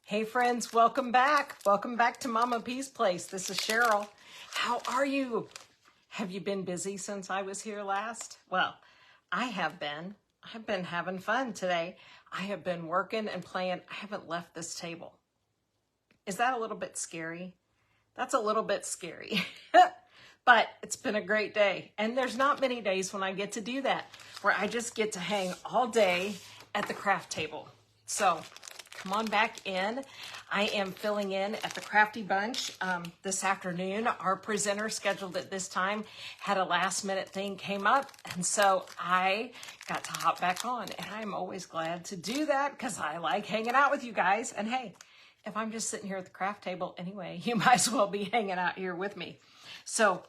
Hey friends, welcome back. Welcome back to Mama P's Place. This is Cheryl. How are you? Have you been busy since I was here last? Well, I have been. I've been having fun today. I have been working and playing. I haven't left this table. Is that a little bit scary? That's a little bit scary. But it's been a great day. And there's not many days when I get to do that, where I just get to hang all day at the craft table. So come on back in. I am filling in at the Crafty Bunch this afternoon. Our presenter scheduled at this time had a last minute thing came up. And so I got to hop back on. And I'm always glad to do that because I like hanging out with you guys. And hey, if I'm just sitting here at the craft table anyway, you might as well be hanging out here with me. So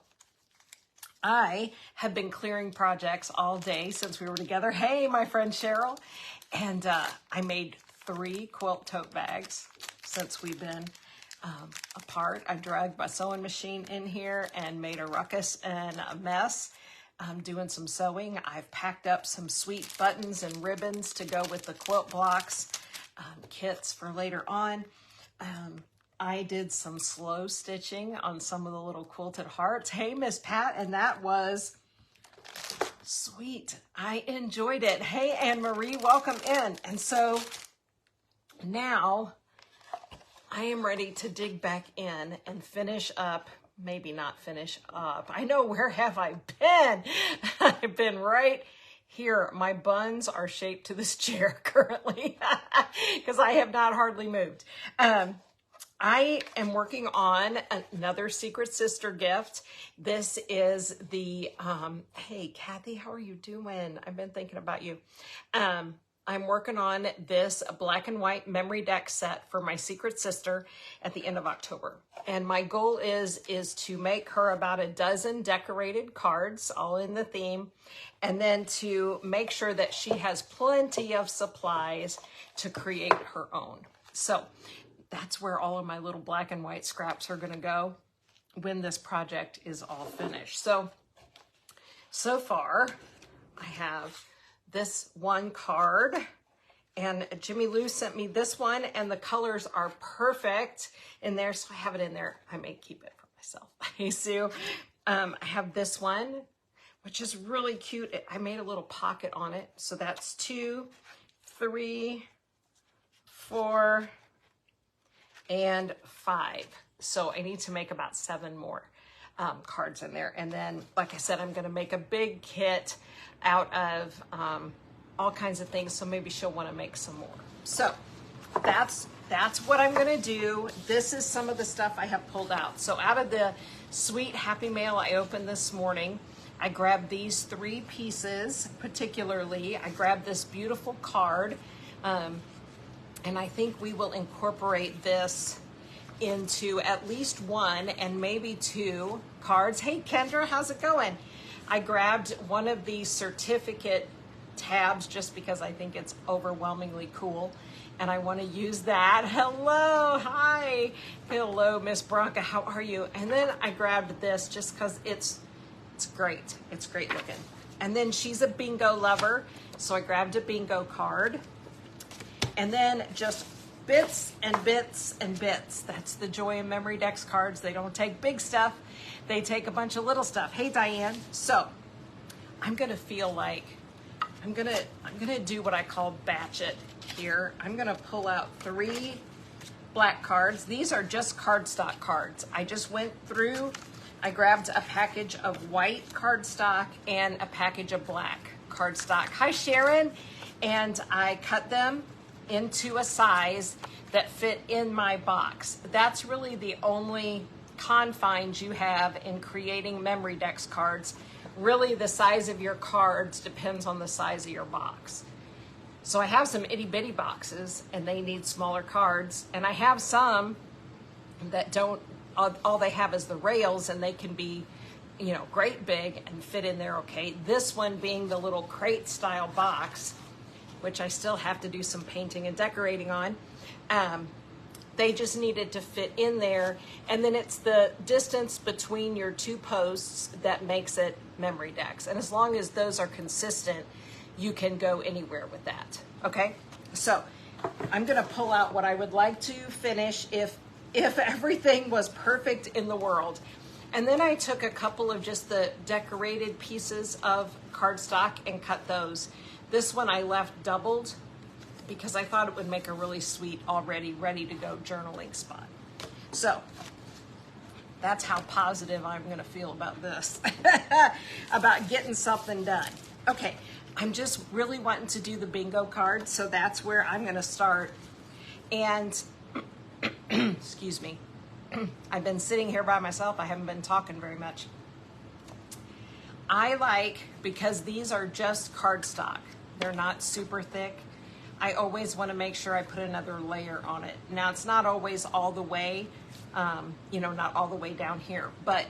I have been clearing projects all day since we were together. Hey, my friend Cheryl. And I made 3 quilt tote bags since we've been apart. I dragged my sewing machine in here and made a ruckus and a mess. I'm doing some sewing. I've packed up some sweet buttons and ribbons to go with the quilt blocks, kits for later on. I did some slow stitching on some of the little quilted hearts. Hey, Miss Pat, and that was sweet. I enjoyed it. Hey, Anne Marie, welcome in. And so now I am ready to dig back in and finish up, maybe not finish up. I know, where have I been? I've been right here. My buns are shaped to this chair currently because I have not hardly moved. I am working on another Secret Sister gift. This is the, hey, Kathy, how are you doing? I've been thinking about you. I'm working on this black and white Memory Dex set for my Secret Sister at the end of October. And my goal is to make her about a dozen decorated cards, all in the theme, and then to make sure that she has plenty of supplies to create her own. So that's where all of my little black and white scraps are going to go when this project is all finished. So far, I have this one card, and Jimmy Lou sent me this one, and the colors are perfect in there, so I have it in there. I may keep it for myself. Hey, Sue. I have this one, which is really cute. I made a little pocket on it, so that's 2, 3, 4, and 5. So I need to make about 7 more cards in there. And then, like I said, I'm going to make a big kit out of all kinds of things. So maybe she'll want to make some more. So that's what I'm going to do. This is some of the stuff I have pulled out. So out of the sweet Happy Mail I opened this morning, I grabbed these 3 pieces particularly. I grabbed this beautiful card. And I think we will incorporate this into at least 1 and maybe 2 cards. Hey, Kendra, how's it going? I grabbed one of these certificate tabs just because I think it's overwhelmingly cool. And I want to use that. Hello, hi. Hello, Miss Bronca, how are you? And then I grabbed this just because it's great. It's great looking. And then she's a bingo lover, so I grabbed a bingo card. And then just bits and bits and bits. That's the joy of Memory Dex cards. They don't take big stuff. They take a bunch of little stuff. Hey, Diane. So I'm going to feel like I'm going to do what I call batch it here. I'm going to pull out 3 black cards. These are just cardstock cards. I just went through, I grabbed a package of white cardstock and a package of black cardstock. Hi, Sharon. And I cut them into a size that fit in my box. That's really the only confines you have in creating Memory Dex cards. Really, the size of your cards depends on the size of your box. So I have some itty bitty boxes and they need smaller cards, and I have some that don't, all they have is the rails and they can be, you know, great big and fit in there okay. This one being the little crate style box, which I still have to do some painting and decorating on. They just needed to fit in there. And then it's the distance between your 2 posts that makes it Memory Dex. And as long as those are consistent, you can go anywhere with that, okay? So I'm gonna pull out what I would like to finish if everything was perfect in the world. And then I took a couple of just the decorated pieces of cardstock and cut those. This one I left doubled because I thought it would make a really sweet, already ready to go journaling spot. So that's how positive I'm gonna feel about this, about getting something done. Okay, I'm just really wanting to do the bingo card, so that's where I'm gonna start. And excuse me, I've been sitting here by myself. I haven't been talking very much. I like, because these are just cardstock, they're not super thick, I always want to make sure I put another layer on it. Now, it's not always all the way, not all the way down here, but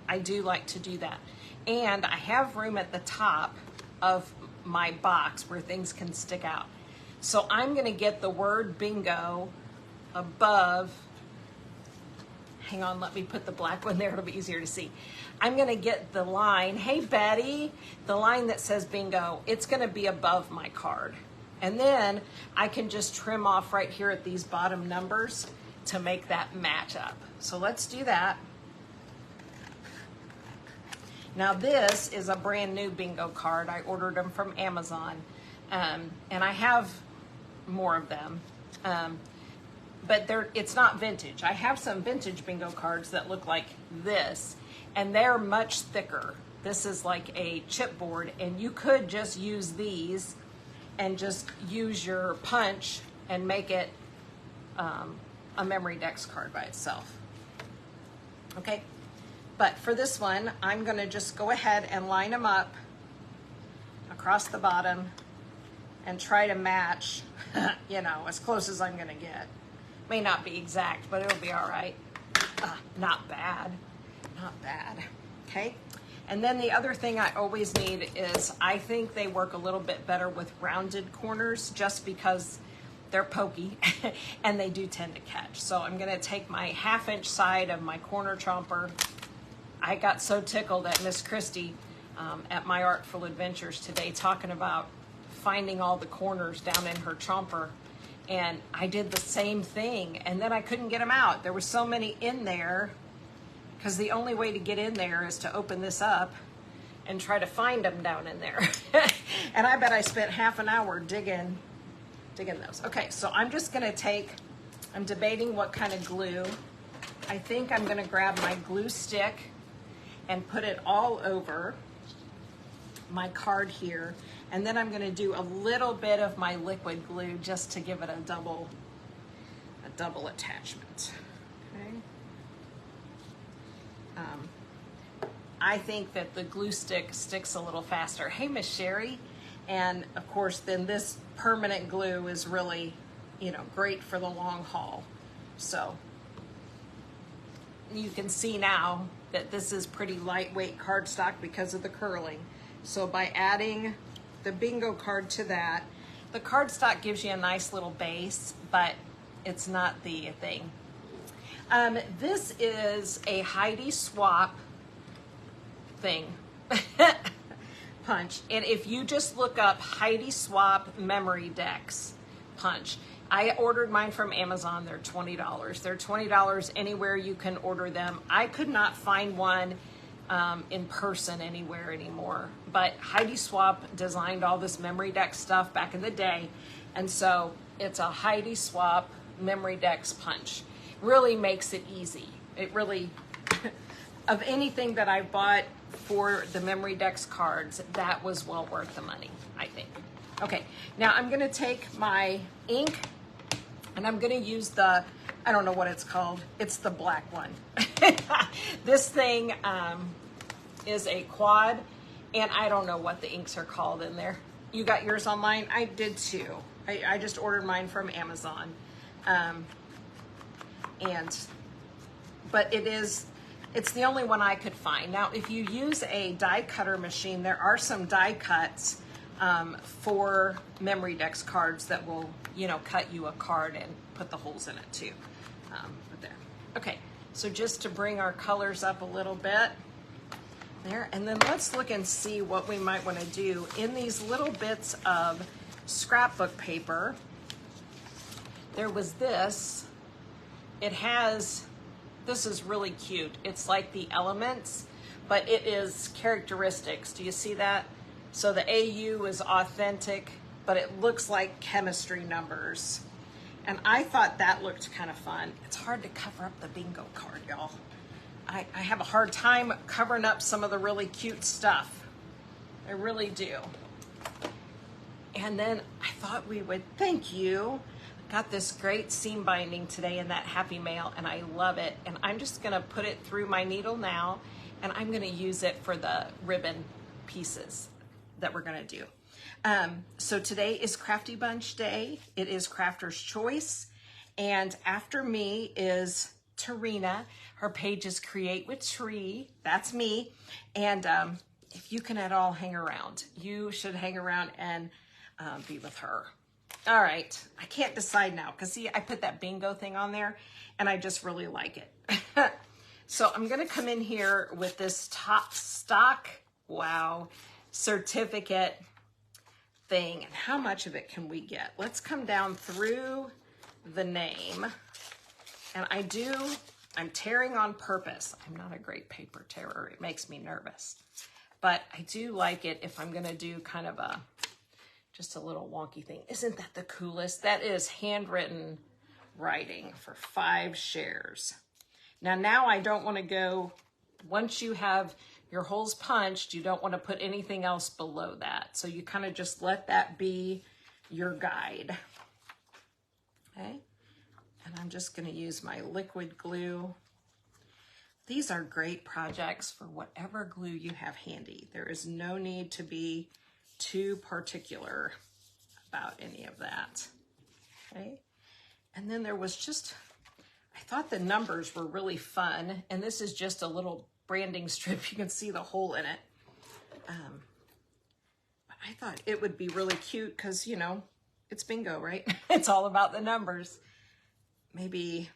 I do like to do that. And I have room at the top of my box where things can stick out. So I'm going to get the word bingo above. Hang on, let me put the black one there. It'll be easier to see. I'm going to get the line, hey Betty, the line that says bingo, it's going to be above my card. And then I can just trim off right here at these bottom numbers to make that match up. So let's do that. Now this is a brand new bingo card. I ordered them from Amazon, and I have more of them, but it's not vintage. I have some vintage bingo cards that look like this, and they're much thicker. This is like a chipboard, and you could just use these and just use your punch and make it a Memory Dex card by itself. Okay, but for this one, I'm gonna just go ahead and line them up across the bottom and try to match, as close as I'm gonna get. May not be exact, but it'll be all right. Not bad, not bad, okay? And then the other thing I always need is, I think they work a little bit better with rounded corners just because they're pokey and they do tend to catch. So I'm gonna take my 1/2 inch side of my corner chomper. I got so tickled at Miss Christie at My Artful Adventures today talking about finding all the corners down in her chomper. And I did the same thing, and then I couldn't get them out. There were so many in there, because the only way to get in there is to open this up and try to find them down in there. And I bet I spent 1/2 an hour digging those. Okay, so I'm just gonna I'm debating what kind of glue. I think I'm gonna grab my glue stick and put it all over my card here. And then I'm gonna do a little bit of my liquid glue just to give it a double attachment, okay? I think that the glue stick sticks a little faster. Hey, Miss Sherry. And of course, then this permanent glue is really, great for the long haul. So you can see now that this is pretty lightweight cardstock because of the curling. So by adding the bingo card to that, the cardstock gives you a nice little base, but it's not the thing. This is a Heidi Swap thing. Punch. And if you just look up Heidi Swap Memory Dex punch, I ordered mine from Amazon. They're $20. They're $20 anywhere you can order them. I could not find one in person anywhere anymore, but Heidi Swap designed all this Memory Dex stuff back in the day, and so it's a Heidi Swap Memory Dex punch. Really makes it easy. It really, of anything that I bought for the Memory Dex cards, that was well worth the money, I think. Okay, now I'm gonna take my ink and I'm gonna use I don't know what it's called. It's the black one. This thing is a quad, and I don't know what the inks are called in there. You got yours online? I did too. I just ordered mine from Amazon. But it's the only one I could find. Now, if you use a die cutter machine, there are some die cuts for Memory Dex cards that will, cut you a card and put the holes in it too. But there. Okay, so just to bring our colors up a little bit there, and then let's look and see what we might want to do in these little bits of scrapbook paper. there was this. This is really cute. It's like the elements, but it is characteristics. Do you see that? So the AU is authentic, but it looks like chemistry numbers. And I thought that looked kind of fun. It's hard to cover up the bingo card, y'all. I have a hard time covering up some of the really cute stuff. I really do. And then I thought we would, thank you. Got this great seam binding today in that Happy Mail, and I love it. And I'm just gonna put it through my needle now, and I'm gonna use it for the ribbon pieces that we're gonna do. So today is Crafty Bunch Day. It is Crafter's Choice. And after me is Tarina. Her page is Create with Tree. That's me. And if you can at all hang around, you should hang around and be with her. All right, I can't decide now because see, I put that bingo thing on there and I just really like it. So I'm gonna come in here with this top stock, wow, certificate thing. And how much of it can we get? Let's come down through the name. And I'm tearing on purpose. I'm not a great paper tearer. It makes me nervous. But I do like it if I'm gonna do kind of just a little wonky thing. Isn't that the coolest? That is handwritten writing for 5 shares. Now I don't wanna go, once you have your holes punched, you don't wanna put anything else below that. So you kind of just let that be your guide. Okay? And I'm just gonna use my liquid glue. These are great projects for whatever glue you have handy. There is no need to be too particular about any of that. Okay? And then there was just, I thought the numbers were really fun. And this is just a little branding strip. You can see the hole in it. But I thought it would be really cute because, you know, it's bingo, right? It's all about the numbers. Maybe,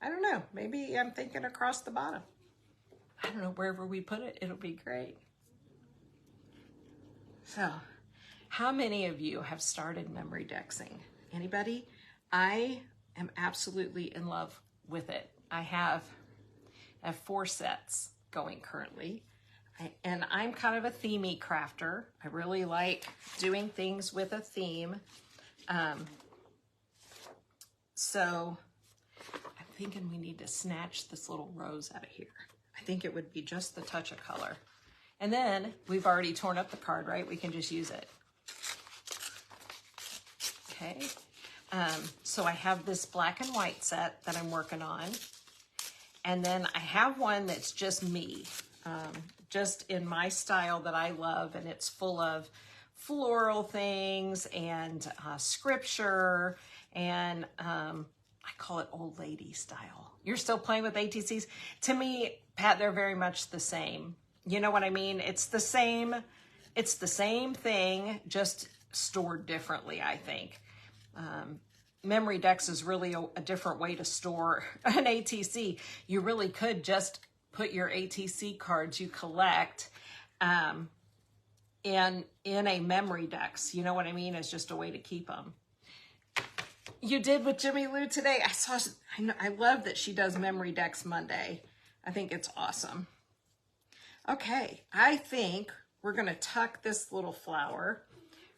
I don't know, maybe I'm thinking across the bottom. I don't know, wherever we put it, it'll be great. So, how many of you have started memory dexing? Anybody? I am absolutely in love with it. I have 4 sets going currently. And I'm kind of a themey crafter. I really like doing things with a theme. So I'm thinking we need to snatch this little rose out of here. I think it would be just the touch of color. And then we've already torn up the card, right? We can just use it. Okay. So I have this black and white set that I'm working on. And then I have one that's just me, just in my style that I love. And it's full of floral things and scripture. And I call it old lady style. You're still playing with ATCs? To me, Pat, they're very much the same. You know what I mean? It's the same thing, just stored differently, I think. Memory Dex is really a different way to store an ATC. You really could just put your ATC cards you collect in a Memory Dex. You know what I mean? It's just a way to keep them. You did with Jimmy Lou today. I love that she does Memory Dex Monday. I think it's awesome. Okay, I think we're gonna tuck this little flower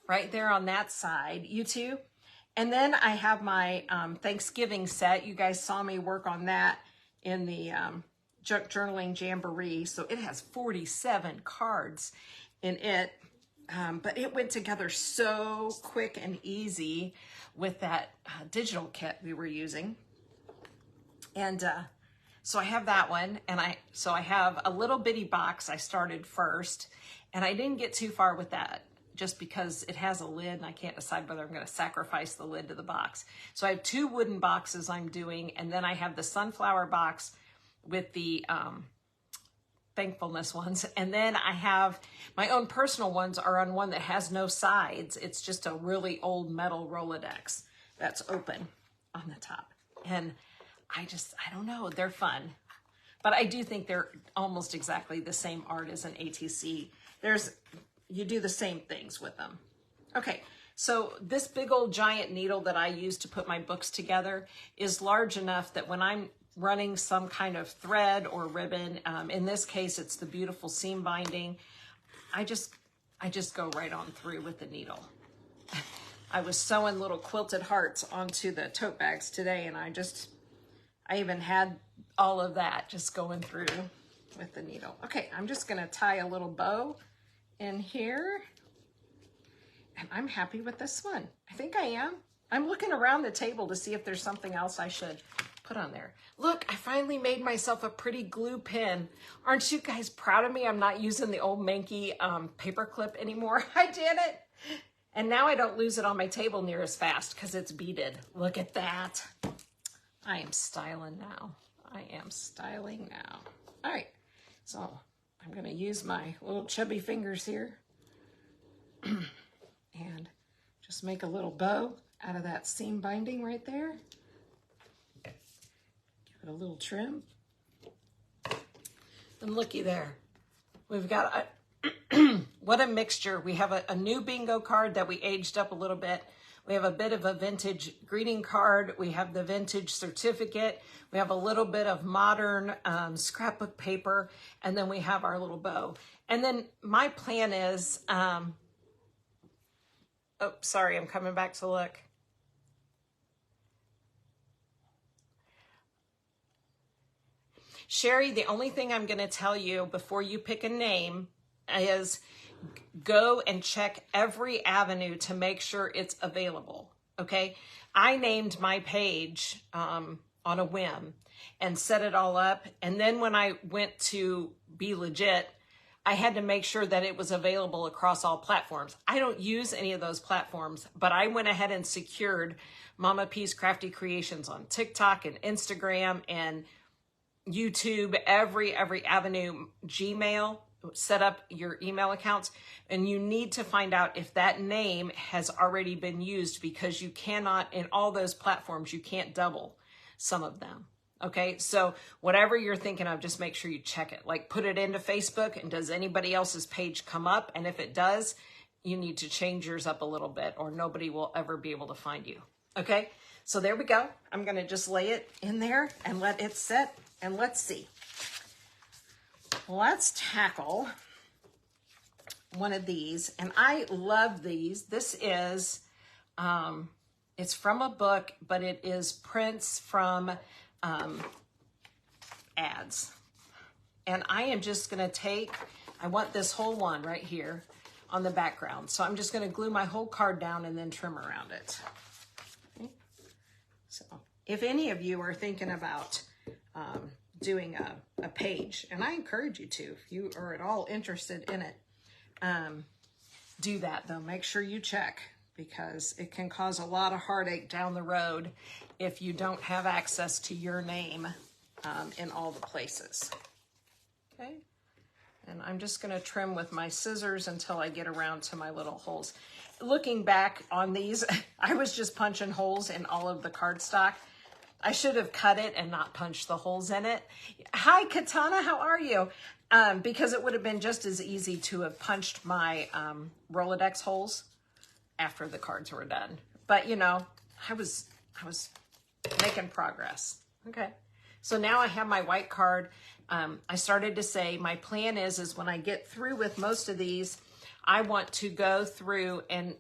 right there on that side, you two. And then I have my Thanksgiving set. You guys saw me work on that in the Junk Journaling Jamboree. So it has 47 cards in it, but it went together so quick and easy with that digital kit we were using. And so I have that one, and I have a little bitty box I started first, and I didn't get too far with that just because it has a lid and I can't decide whether I'm going to sacrifice the lid to the box. So I have 2 wooden boxes I'm doing, and then I have the sunflower box with the thankfulness ones, and then I have my own personal ones are on one that has no sides. It's just a really old metal Rolodex that's open on the top. And I don't know, they're fun. But I do think they're almost exactly the same art as an ATC. You do the same things with them. Okay, So this big old giant needle that I use to put my books together is large enough that when I'm running some kind of thread or ribbon, in this case, it's the beautiful seam binding, I just go right on through with the needle. I was sewing little quilted hearts onto the tote bags today, and I even had all of that just going through with the needle. Okay, I'm just gonna tie a little bow in here, and I'm happy with this one. I think I am. I'm looking around the table to see if there's something else I should put on there. Look, I finally made myself a pretty glue pin. Aren't you guys proud of me? I'm not using the old manky paper clip anymore. I did it. And now I don't lose it on my table near as fast because it's beaded. Look at that. I am styling now. I am styling now. All right, so I'm gonna use my little chubby fingers here and just make a little bow out of that seam binding right there. Give it a little trim. And looky there. We've got what a mixture. We have a new bingo card that we aged up a little bit. We have a bit of a vintage greeting card. We have the vintage certificate. We have a little bit of modern scrapbook paper. And then we have our little bow. And then my plan is, oh, sorry, I'm coming back to look. Sherry, the only thing I'm going to tell you before you pick a name is go and check every avenue to make sure it's available, okay? I named my page on a whim and set it all up. And then when I went to be legit, I had to make sure that it was available across all platforms. I don't use any of those platforms, but I went ahead and secured Mama P's Crafty Creations on TikTok and Instagram and YouTube, every avenue, Gmail, set up your email accounts, and you need to find out if that name has already been used, because you cannot, in all those platforms, you can't double some of them. Okay, so whatever you're thinking of, just make sure you check it. Like, put it into Facebook, and does anybody else's page come up? And if it does, you need to change yours up a little bit, or nobody will ever be able to find you. Okay, so there we go. I'm gonna just lay it in there and let it set, and let's see. Let's tackle one of these, and I love these. This is, it's from a book, but it is prints from ads. And I am just gonna take, I want this whole one right here on the background. So I'm just gonna glue my whole card down and then trim around it. Okay. So if any of you are thinking about doing a page, and I encourage you to, if you are at all interested in it, do that though. Make sure you check, because it can cause a lot of heartache down the road if you don't have access to your name in all the places. Okay, and I'm just gonna trim with my scissors until I get around to my little holes. Looking back on these, I was just punching holes in all of the cardstock. I should have cut it and not punched the holes in it. Hi, Katana, how are you? Because it would have been just as easy to have punched my Rolodex holes after the cards were done. But you know, I was making progress. Okay, so now I have my white card. I started to say my plan is when I get through with most of these, I want to go through and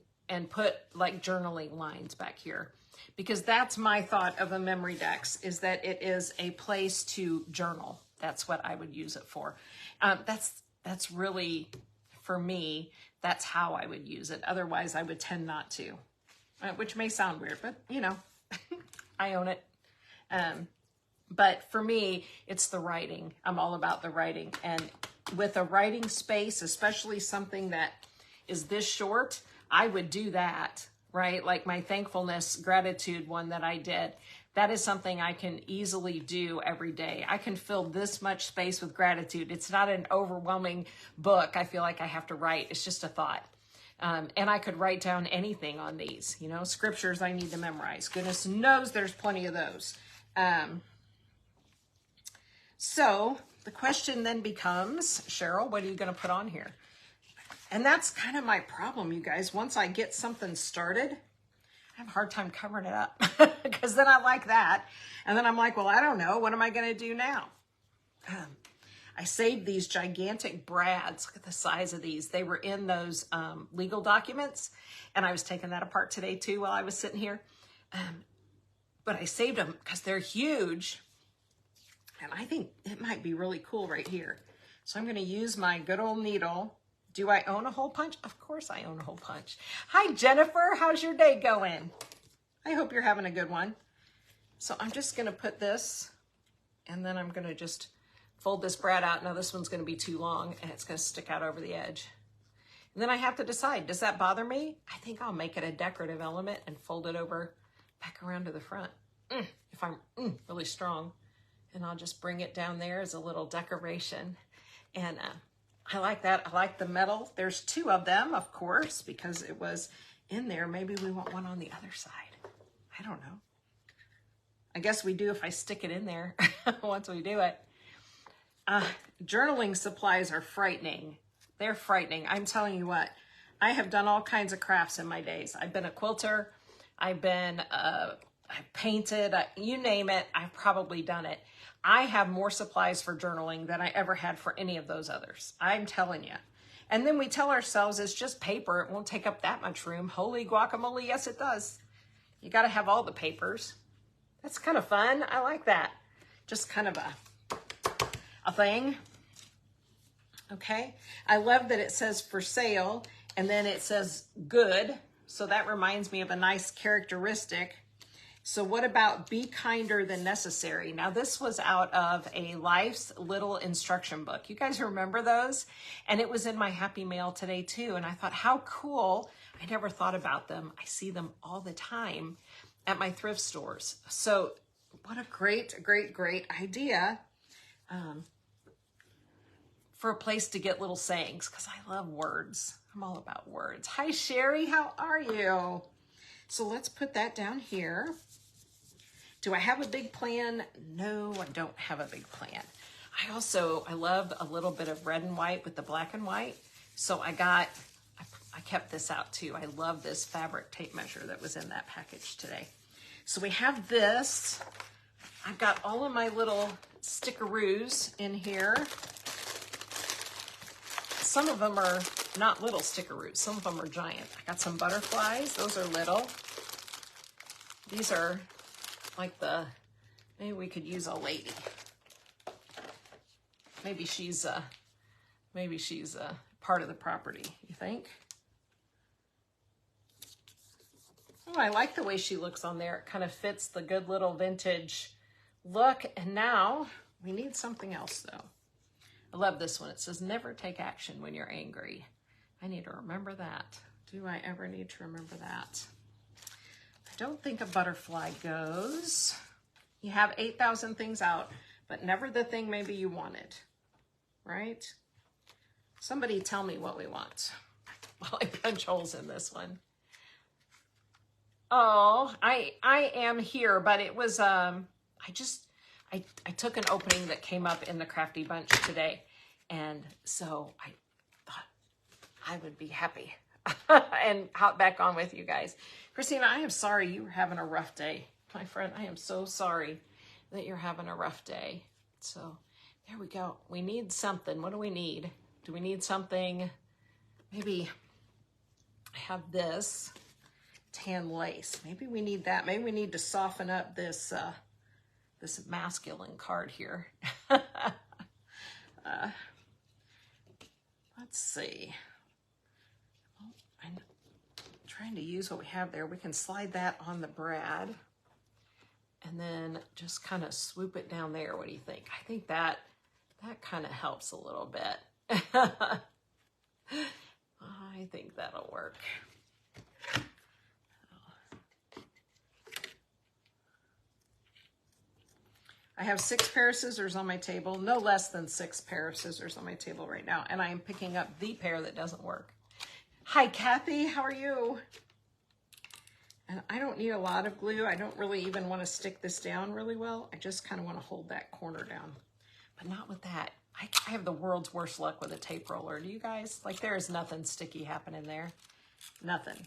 put like journaling lines back here. Because that's my thought of a Memory Dex, is that it is a place to journal. That's what I would use it for. That's really, for me, that's how I would use it. Otherwise, I would tend not to, which may sound weird, but you know, I own it. But for me, it's the writing. I'm all about the writing. And with a writing space, especially something that is this short, I would do that. Right? Like my thankfulness, gratitude one that I did, that is something I can easily do every day. I can fill this much space with gratitude. It's not an overwhelming book. I feel like I have to write. It's just a thought. And I could write down anything on these, you know, scriptures I need to memorize. Goodness knows there's plenty of those. So the question then becomes, Cheryl, what are you going to put on here? And that's kind of my problem, you guys. Once I get something started, I have a hard time covering it up because then I like that. And then I'm like, well, I don't know. What am I going to do now? I saved these gigantic brads. Look at the size of these. They were in those legal documents. And I was taking that apart today too while I was sitting here. But I saved them because they're huge. And I think it might be really cool right here. So I'm going to use my good old needle. Do I own a hole punch? Of course I own a hole punch. Hi, Jennifer. How's your day going? I hope you're having a good one. So I'm just going to put this, and then I'm going to just fold this brad out. Now this one's going to be too long, and it's going to stick out over the edge. And then I have to decide, does that bother me? I think I'll make it a decorative element and fold it over back around to the front. If I'm really strong. And I'll just bring it down there as a little decoration. And I like that. I like the metal. There's two of them, of course, because it was in there. Maybe we want one on the other side. I don't know. I guess we do if I stick it in there once we do it. Journaling supplies are frightening. They're frightening. I'm telling you what, I have done all kinds of crafts in my days. I've been a quilter. I've painted, you name it, I've probably done it. I have more supplies for journaling than I ever had for any of those others. I'm telling you. And then we tell ourselves it's just paper. It won't take up that much room. Holy guacamole, yes it does. You got to have all the papers. That's kind of fun. I like that. Just kind of a thing. Okay. I love that it says for sale and then it says good. So that reminds me of a nice characteristic. So what about be kinder than necessary? Now this was out of a Life's Little instruction book. You guys remember those? And it was in my Happy Mail today too. And I thought, how cool. I never thought about them. I see them all the time at my thrift stores. So what a great, great, great idea for a place to get little sayings, because I love words. I'm all about words. Hi, Sherry. How are you? So let's put that down here. Do I have a big plan? No, I don't have a big plan. I love a little bit of red and white with the black and white. So I kept this out too. I love this fabric tape measure that was in that package today. So we have this. I've got all of my little stickeroos in here. Some of them are not little stickeroos. Some of them are giant. I got some butterflies. Those are little. These are like maybe we could use a lady. Maybe she's part of the property, you think? Oh, I like the way she looks on there. It kind of fits the good little vintage look. And now we need something else though. I love this one. It says, never take action when you're angry. I need to remember that. Do I ever need to remember that? I don't think a butterfly goes. You have 8,000 things out, but never the thing maybe you wanted, right? Somebody tell me what we want. Well, I punch holes in this one. Oh, I am here, but it was, I took an opening that came up in the Crafty Bunch today. And so I thought I would be happy and hop back on with you guys. Christina, I am sorry you're having a rough day. My friend, I am so sorry that you're having a rough day. So there we go. We need something. What do we need? Do we need something? Maybe I have this tan lace. Maybe we need that. Maybe we need to soften up this this masculine card here. Let's see. Well, I'm trying to use what we have there. We can slide that on the brad and then just kind of swoop it down there. What do you think? I think that kind of helps a little bit. I think that'll work. I have 6 pair of scissors on my table, no less than 6 pair of scissors on my table right now, and I am picking up the pair that doesn't work. Hi, Kathy, how are you? And I don't need a lot of glue. I don't really even want to stick this down really well. I just kind of want to hold that corner down, but not with that. I have the world's worst luck with a tape roller. Do you guys? Like, there is nothing sticky happening there. Nothing.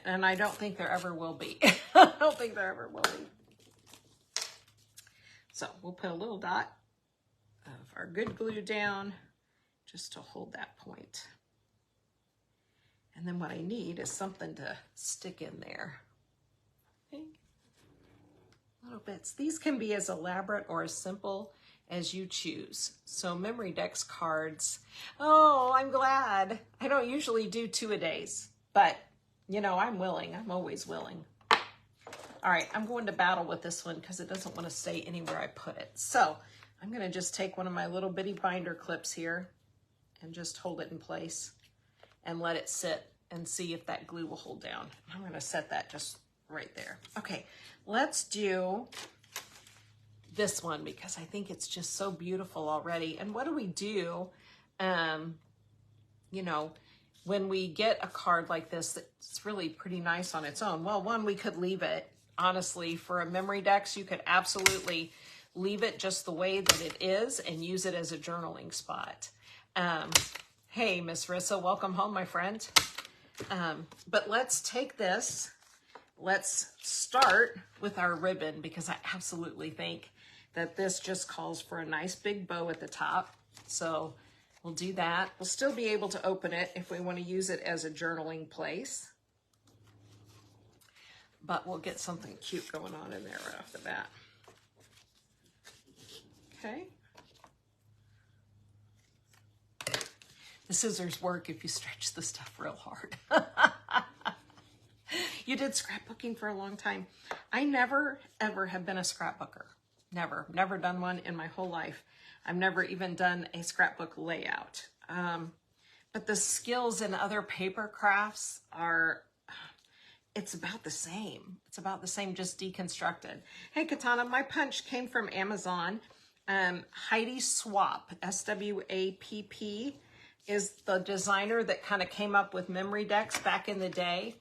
And I don't think there ever will be. I don't think there ever will be. So we'll put a little dot of our good glue down just to hold that point. And then what I need is something to stick in there. Okay. Little bits. These can be as elaborate or as simple as you choose. So Memory Dex cards. Oh, I'm glad. I don't usually do 2 a days, but you know, I'm willing. I'm always willing. All right, I'm going to battle with this one because it doesn't want to stay anywhere I put it. So I'm going to just take one of my little bitty binder clips here and just hold it in place and let it sit and see if that glue will hold down. I'm going to set that just right there. Okay, let's do this one because I think it's just so beautiful already. And what do we do, you know, when we get a card like this that's really pretty nice on its own? Well, one, we could leave it, honestly, for a Memory Dex, you could absolutely leave it just the way that it is and use it as a journaling spot. Hey, Miss Rissa, welcome home, my friend. But let's take this. Let's start with our ribbon because I absolutely think that this just calls for a nice big bow at the top. So we'll do that. We'll still be able to open it if we want to use it as a journaling place. But we'll get something cute going on in there right off the bat. Okay. The scissors work if you stretch the stuff real hard. You did scrapbooking for a long time. I never, ever have been a scrapbooker. Never done one in my whole life. I've never even done a scrapbook layout. But the skills in other paper crafts are, it's about the same. It's about the same, just deconstructed. Hey, Katana, my punch came from Amazon. Heidi Swapp, S-W-A-P-P, is the designer that kind of came up with Memory Dex back in the day.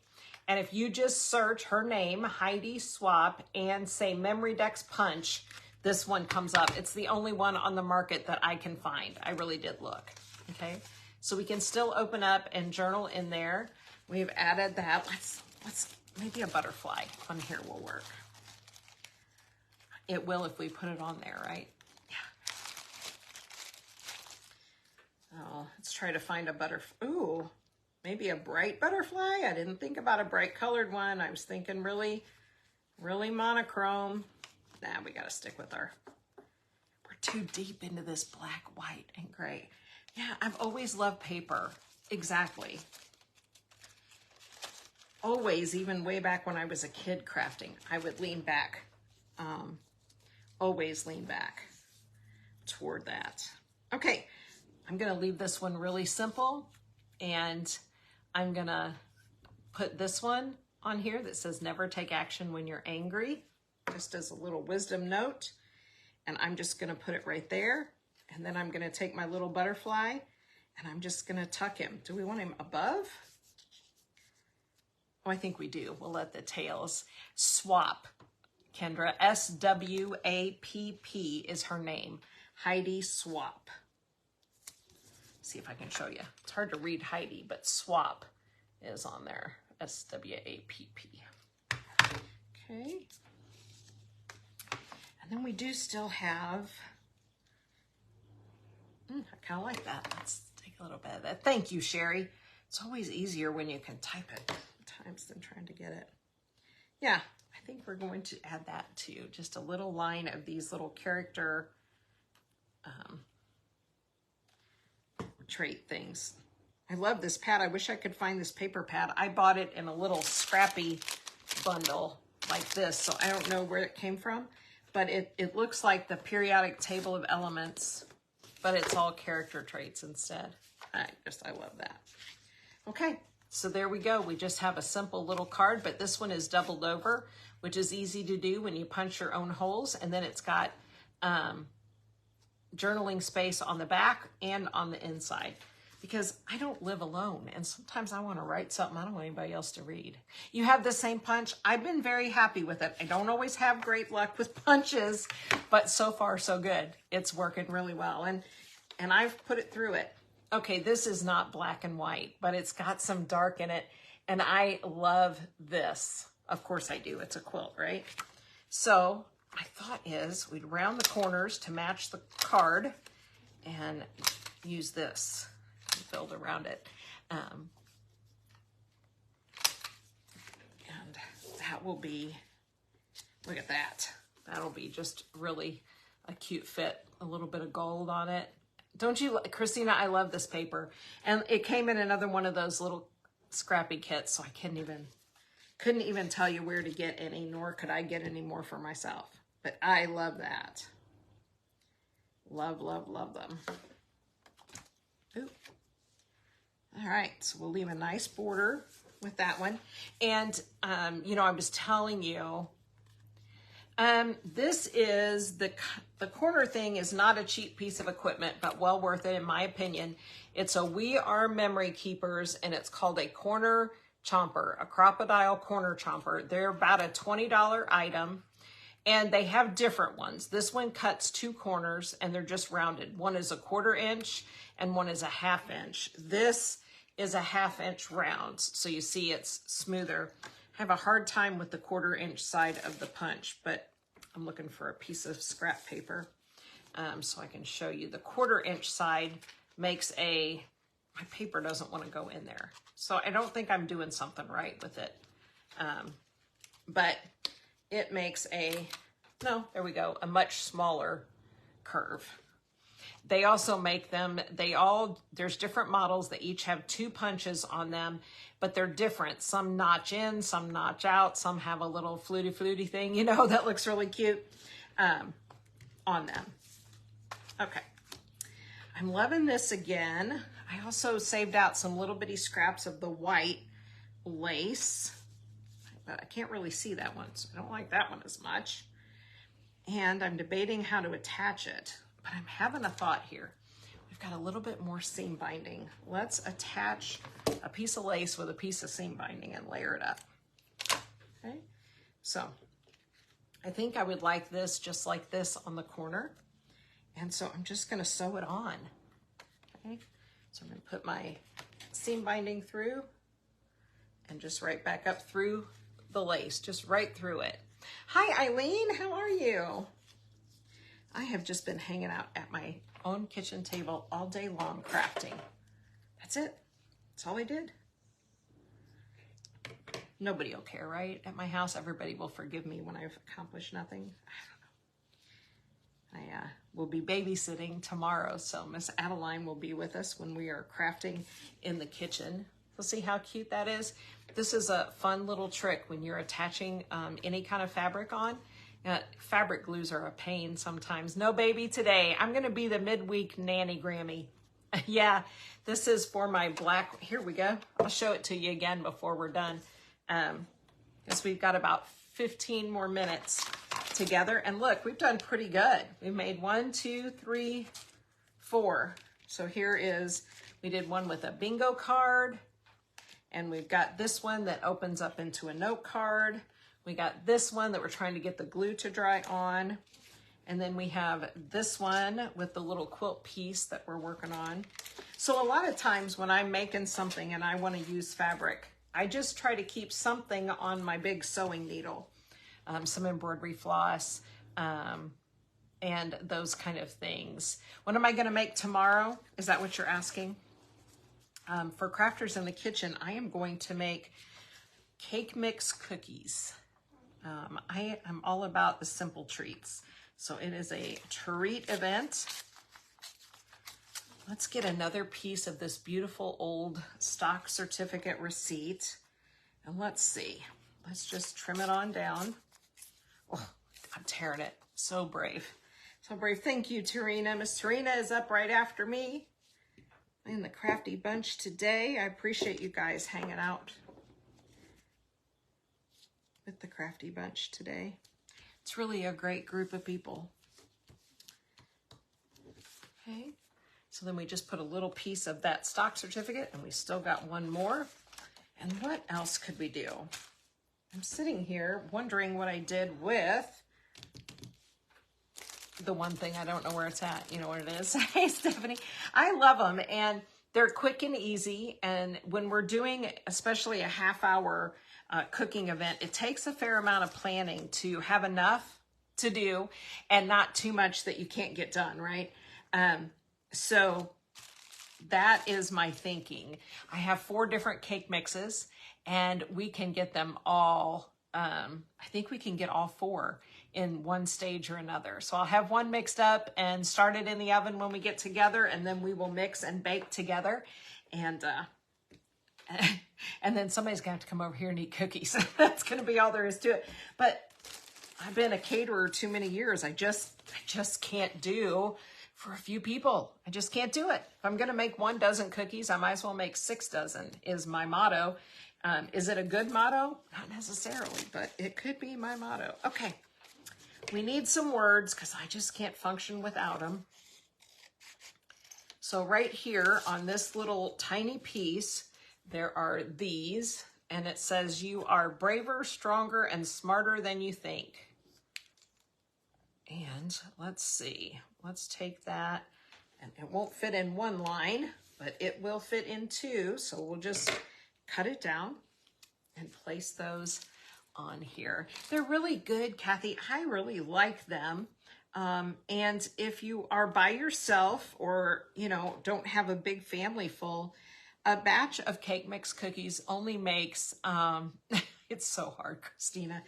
And if you just search her name, Heidi Swapp, and say Memory Dex punch, this one comes up. It's the only one on the market that I can find. I really did look. Okay, so we can still open up and journal in there. We've added that. Let's maybe a butterfly on here will work. It will if we put it on there, right? Oh, let's try to find a butterfly. Ooh, maybe a bright butterfly. I didn't think about a bright colored one. I was thinking really monochrome. Nah, we got to stick with we're too deep into this black, white, and gray. Yeah, I've always loved paper. Exactly. Always, even way back when I was a kid crafting, I would lean back. Always lean back toward that. Okay. I'm going to leave this one really simple, and I'm going to put this one on here that says never take action when you're angry, just as a little wisdom note. And I'm just going to put it right there. And then I'm going to take my little butterfly and I'm just going to tuck him. Do we want him above? Oh, I think we do. We'll let the tails swap. Kendra, S-W-A-P-P is her name. Heidi Swapp. See if I can show you. It's hard to read Heidi, but Swap is on there. S-W-A-P-P. Okay. And then we do still have, I kind of like that. Let's take a little bit of that. Thank you, Sherry. It's always easier when you can type it sometimes than trying to get it. Yeah, I think we're going to add that too. Just a little line of these little character trait things. I love this pad. I wish I could find this paper pad. I bought it in a little scrappy bundle like this, so I don't know where it came from, but it looks like the periodic table of elements, but it's all character traits instead. I love that. Okay, so there we go. We just have a simple little card, but this one is doubled over, which is easy to do when you punch your own holes, and then it's got journaling space on the back and on the inside. because I don't live alone, and sometimes I want to write something I don't want anybody else to read. You have the same punch. I've been very happy with it. I don't always have great luck with punches, but so far so good. It's working really well, and I've put it through it. Okay, this is not black and white, but it's got some dark in it, and I love this. Of course I do. It's a quilt, right? So my thought is we'd round the corners to match the card and use this and build around it. And that will be, look at that. That'll be just really a cute fit. A little bit of gold on it. Don't you, Christina, I love this paper. And it came in another one of those little scrappy kits, so I couldn't even tell you where to get any, nor could I get any more for myself. But I love that. Love, love, love them. Ooh. All right, so we'll leave a nice border with that one. And, you know, I was telling you, this is the corner thing is not a cheap piece of equipment, but well worth it in my opinion. It's a We Are Memory Keepers, and it's called a corner chomper, a crocodile corner chomper. They're about a $20 item, and they have different ones. This one cuts 2 corners, and they're just rounded. One is a 1/4 inch, and one is a 1/2 inch. This is a 1/2 inch round, so you see it's smoother. I have a hard time with the 1/4 inch side of the punch, but I'm looking for a piece of scrap paper so I can show you. The 1/4 inch side makes my paper doesn't want to go in there. So I don't think I'm doing something right with it. But it makes no, there we go, a much smaller curve. They also make them, there's different models that each have 2 punches on them, but they're different. Some notch in, some notch out, some have a little fluty thing, you know, that looks really cute on them. Okay. I'm loving this again. I also saved out some little bitty scraps of the white lace, but I can't really see that one, so I don't like that one as much. And I'm debating how to attach it, but I'm having a thought here. We've got a little bit more seam binding. Let's attach a piece of lace with a piece of seam binding and layer it up. Okay, so I think I would like this just like this on the corner. And so I'm just gonna sew it on. Okay, so I'm gonna put my seam binding through and just right back up through the lace, just right through it. Hi, Eileen, how are you? I have just been hanging out at my own kitchen table all day long crafting. That's it. That's all I did. Nobody will care, right? At my house, everybody will forgive me when I've accomplished nothing. I don't know. I will be babysitting tomorrow, so Miss Adeline will be with us when we are crafting in the kitchen. So see how cute that is? This is a fun little trick when you're attaching any kind of fabric on. Fabric glues are a pain sometimes. No baby today. I'm going to be the midweek nanny Grammy. Yeah, this is for my black. Here we go. I'll show it to you again before we're done. Because we've got about 15 more minutes together. And look, we've done pretty good. We made 1, 2, 3, 4. So here is, we did one with a bingo card. And we've got this one that opens up into a note card. We got this one that we're trying to get the glue to dry on. And then we have this one with the little quilt piece that we're working on. So a lot of times when I'm making something and I want to use fabric, I just try to keep something on my big sewing needle. Some embroidery floss and those kind of things. What am I going to make tomorrow? Is that what you're asking? For Crafters in the Kitchen, I am going to make cake mix cookies. I am all about the simple treats. So it is a treat event. Let's get another piece of this beautiful old stock certificate receipt. And let's see. Let's just trim it on down. Oh, I'm tearing it. So brave. So brave. Thank you, Tarina. Miss Tarina is up right after me in the crafty bunch today. I appreciate you guys hanging out with the crafty bunch today. It's really a great group of people. Okay, So then we just put a little piece of that stock certificate, and we still got one more. And what else could we do? I'm sitting here wondering what I did with the one thing. I don't know where it's at. You know what it is? Hey, Stephanie. I love them, and they're quick and easy. And when we're doing especially a half-hour cooking event, it takes a fair amount of planning to have enough to do and not too much that you can't get done, right? So that is my thinking. I have 4 different cake mixes, and we can get them all, I think we can get all 4 in one stage or another. So I'll have one mixed up and start it in the oven when we get together, and then we will mix and bake together. And and then somebody's gonna have to come over here and eat cookies. That's gonna be all there is to it. But I've been a caterer too many years. I just can't do for a few people. I just can't do it. If I'm going to make 1 dozen cookies, I might as well make 6 dozen is my motto. Is it a good motto? Not necessarily, but it could be my motto. Okay. We need some words because I just can't function without them. So right here on this little tiny piece, there are these, and it says you are braver, stronger, and smarter than you think. And let's see, let's take that, and it won't fit in 1 line, but it will fit in 2. So we'll just cut it down and place those on here. They're really good, Kathy. I really like them. And if you are by yourself or, you know, don't have a big family full, a batch of cake mix cookies only makes, it's so hard, Christina.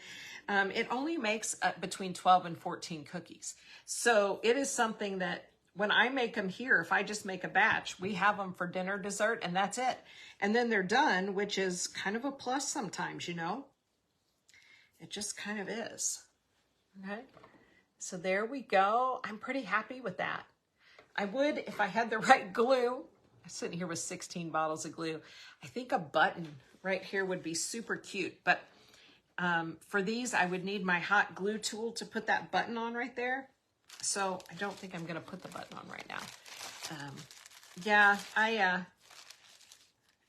It only makes between 12 and 14 cookies. So it is something that when I make them here, if I just make a batch, we have them for dinner, dessert, and that's it. And then they're done, which is kind of a plus sometimes, you know. It just kind of is. Okay. So there we go. I'm pretty happy with that. I would, if I had the right glue, I'm sitting here with 16 bottles of glue. I think a button right here would be super cute, but for these, I would need my hot glue tool to put that button on right there. So I don't think I'm going to put the button on right now. Yeah,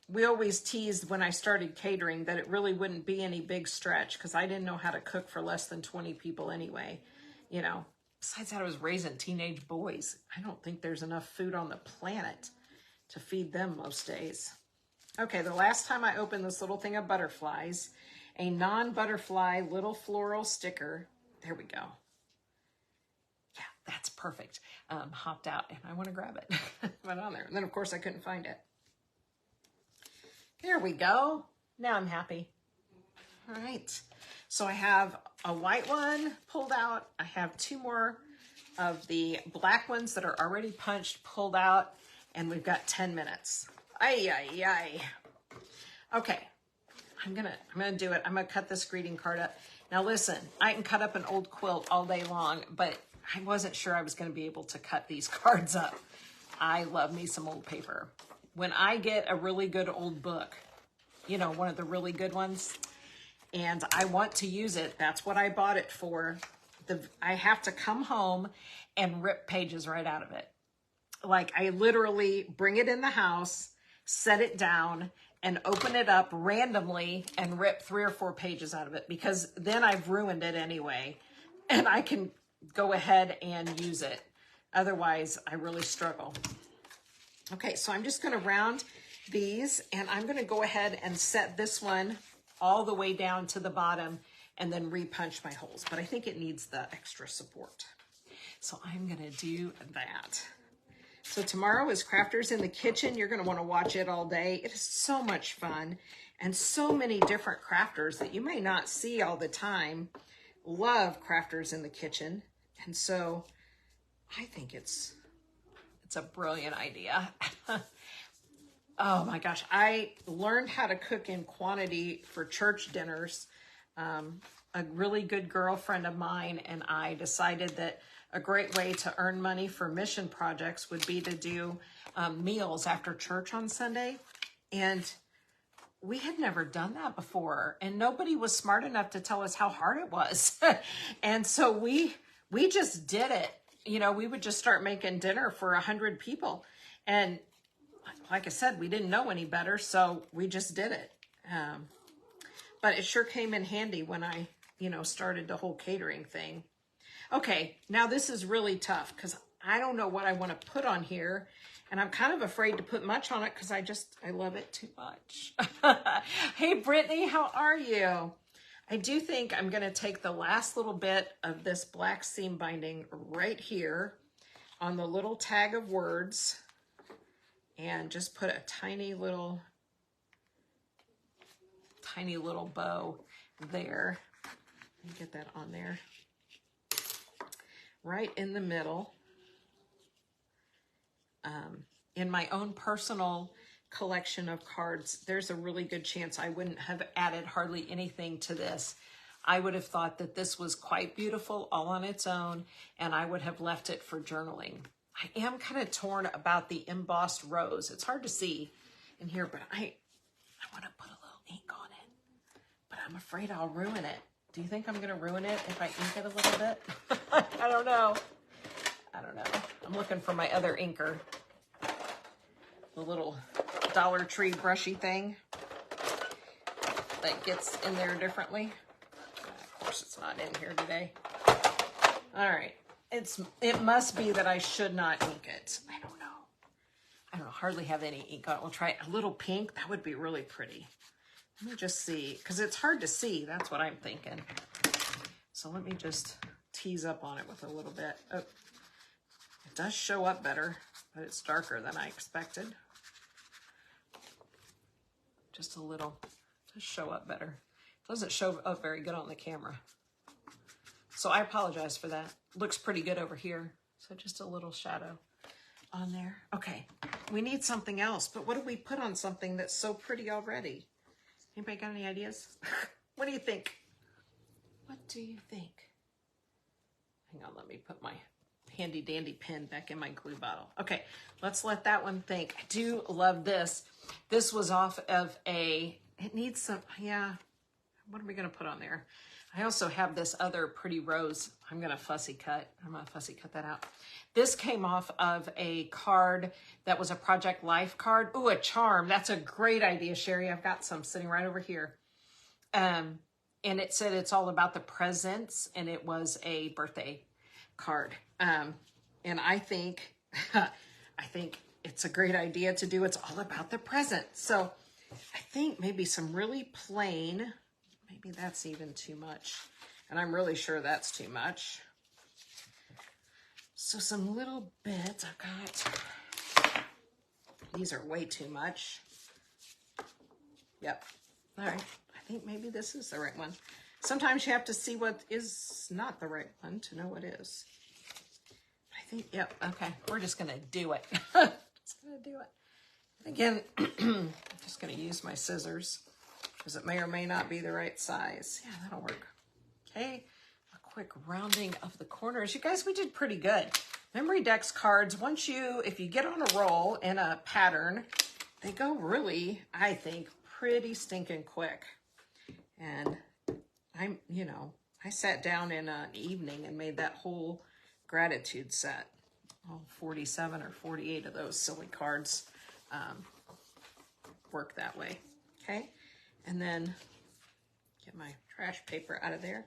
we always teased when I started catering that it really wouldn't be any big stretch because I didn't know how to cook for less than 20 people anyway. You know, besides that, I was raising teenage boys. I don't think there's enough food on the planet to feed them most days. Okay, the last time I opened this little thing of butterflies, a non-butterfly little floral sticker. There we go. Yeah, that's perfect. Hopped out and I want to grab it. Went on there. And then of course I couldn't find it. There we go. Now I'm happy. All right. So I have a white one pulled out. I have 2 more of the black ones that are already punched, pulled out, and we've got 10 minutes. Ay, ay, ay. Okay. I'm gonna do it. I'm gonna cut this greeting card up. Now listen, I can cut up an old quilt all day long, but I wasn't sure I was gonna be able to cut these cards up. I love me some old paper. When I get a really good old book, you know, one of the really good ones, and I want to use it, that's what I bought it for. I have to come home and rip pages right out of it. Like I literally bring it in the house, set it down, and open it up randomly and rip 3 or 4 pages out of it because then I've ruined it anyway and I can go ahead and use it. Otherwise, I really struggle. Okay, so I'm just going to round these and I'm going to go ahead and set this one all the way down to the bottom and then repunch my holes. But I think it needs the extra support. So I'm going to do that. So tomorrow is Crafters in the Kitchen. You're going to want to watch it all day. It is so much fun and so many different crafters that you may not see all the time. Love Crafters in the Kitchen. And so I think it's a brilliant idea. Oh my gosh. I learned how to cook in quantity for church dinners. A really good girlfriend of mine and I decided that a great way to earn money for mission projects would be to do meals after church on Sunday. And we had never done that before. And nobody was smart enough to tell us how hard it was. And so we just did it. You know, we would just start making dinner for 100 people. And like I said, we didn't know any better, so we just did it. But it sure came in handy when I, started the whole catering thing. Okay, now this is really tough because I don't know what I want to put on here. And I'm kind of afraid to put much on it because I love it too much. Hey, Brittany, how are you? I do think I'm going to take the last little bit of this black seam binding right here on the little tag of words and just put a tiny little bow there. Let me get that on there. Right in the middle. In my own personal collection of cards, there's a really good chance I wouldn't have added hardly anything to this. I would have thought that this was quite beautiful all on its own, and I would have left it for journaling. I am kind of torn about the embossed rose. It's hard to see in here, but I want to put a little ink on it, but I'm afraid I'll ruin it. Do you think I'm going to ruin it if I ink it a little bit? I don't know. I'm looking for my other inker. The little Dollar Tree brushy thing that gets in there differently. Of course, it's not in here today. All right. It must be that I should not ink it. I don't know. Hardly have any ink on it. We'll try a little pink. That would be really pretty. Let me just see, because it's hard to see. That's what I'm thinking. So let me just tease up on it with a little bit. Oh, it does show up better, but it's darker than I expected. Just a little, does show up better. Doesn't show up very good on the camera. So I apologize for that. Looks pretty good over here. So just a little shadow on there. Okay, we need something else, but what do we put on something that's so pretty already? Anybody got any ideas? What do you think? What do you think? Hang on, let me put my handy dandy pen back in my glue bottle. Okay, let's let that one think. I do love this. This was off of it needs some, yeah. What are we gonna put on there? I also have this other pretty rose. I'm gonna fussy cut that out. This came off of a card that was a Project Life card. Ooh, a charm. That's a great idea, Sherry. I've got some sitting right over here. And it said it's all about the presents, and it was a birthday card. And I think, it's a great idea to do. It's all about the present. So I think maybe some really plain, maybe that's even too much. And I'm really sure that's too much. So some little bits I've got. These are way too much. Yep. All right. I think maybe this is the right one. Sometimes you have to see what is not the right one to know what is. I think, yep. Okay. We're just going to do it. Just going to do it. Again, I'm just going to use my scissors because it may or may not be the right size. Yeah, that'll work. Okay. Quick rounding of the corners. You guys, we did pretty good. Memory Dex cards, if you get on a roll in a pattern, they go really, I think, pretty stinking quick. And I sat down in an evening and made that whole gratitude set. All 47 or 48 of those silly cards work that way. Okay. And then get my trash paper out of there.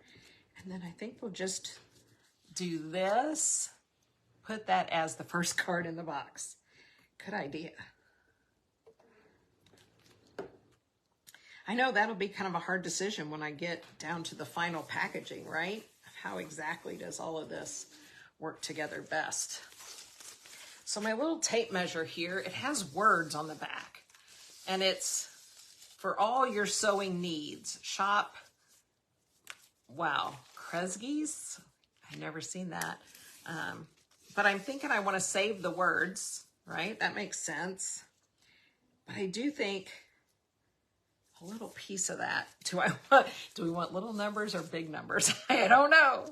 And then I think we'll just do this, put that as the first card in the box. Good idea. I know that'll be kind of a hard decision when I get down to the final packaging, right? How exactly does all of this work together best? So my little tape measure here, it has words on the back. And it's for all your sewing needs. Shop. Wow, Kresge's? I've never seen that. But I'm thinking I want to save the words, right? That makes sense. But I do think a little piece of that. Do we want little numbers or big numbers? I don't know.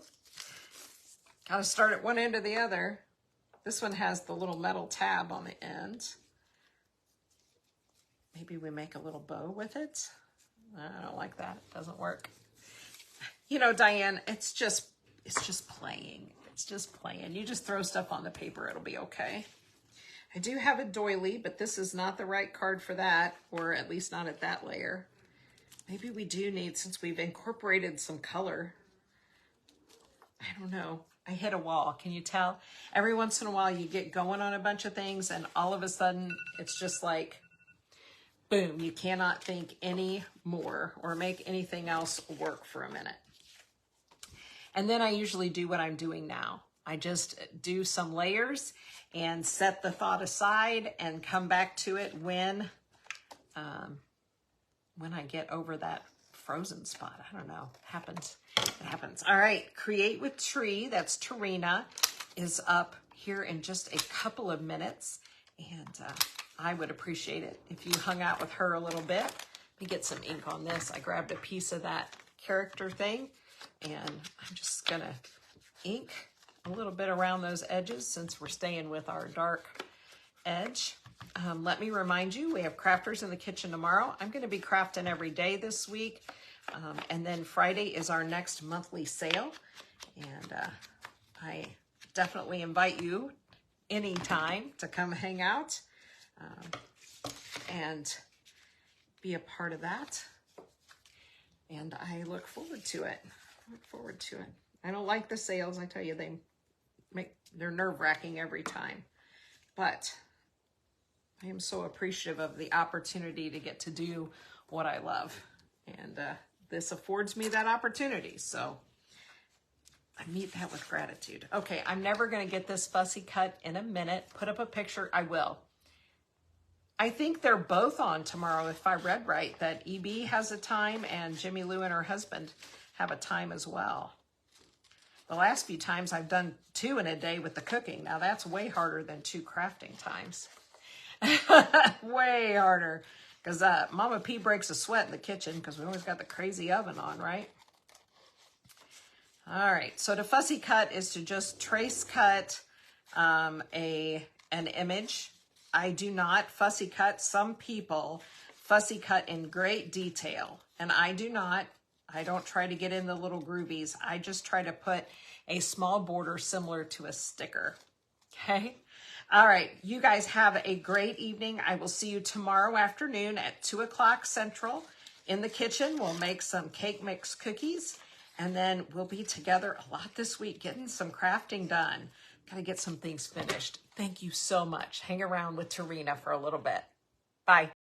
Got to start at one end or the other. This one has the little metal tab on the end. Maybe we make a little bow with it. I don't like that. It doesn't work. You know, Diane, it's just playing. It's just playing. You just throw stuff on the paper, it'll be okay. I do have a doily, but this is not the right card for that, or at least not at that layer. Maybe we do need, since we've incorporated some color. I don't know. I hit a wall. Can you tell? Every once in a while you get going on a bunch of things and all of a sudden it's just like, boom, you cannot think any more or make anything else work for a minute. And then I usually do what I'm doing now. I just do some layers and set the thought aside and come back to it when I get over that frozen spot. I don't know. It happens. All right. Create with Tree. That's Tarina is up here in just a couple of minutes. And I would appreciate it if you hung out with her a little bit. Let me get some ink on this. I grabbed a piece of that character thing and I'm just going to ink a little bit around those edges since we're staying with our dark edge. Let me remind you, we have crafters in the kitchen tomorrow. I'm going to be crafting every day this week. And then Friday is our next monthly sale. And I definitely invite you anytime to come hang out and be a part of that. And I look forward to it. I don't like the sales. I tell you, they're nerve-wracking every time. But I am so appreciative of the opportunity to get to do what I love. And this affords me that opportunity. So I meet that with gratitude. Okay, I'm never going to get this fussy cut in a minute. Put up a picture. I will. I think they're both on tomorrow, if I read right, that EB has a time and Jimmy Lou and her husband have a time as well. The last few times I've done 2 in a day with the cooking. Now that's way harder than 2 crafting times. Way harder. Because Mama P breaks a sweat in the kitchen because we always got the crazy oven on, right? All right. So to fussy cut is to just trace cut an image. I do not fussy cut. Some people fussy cut in great detail. And I do not. I don't try to get in the little groovies. I just try to put a small border similar to a sticker. Okay? All right. You guys have a great evening. I will see you tomorrow afternoon at 2 o'clock Central in the kitchen. We'll make some cake mix cookies. And then we'll be together a lot this week getting some crafting done. Got to get some things finished. Thank you so much. Hang around with Tarina for a little bit. Bye.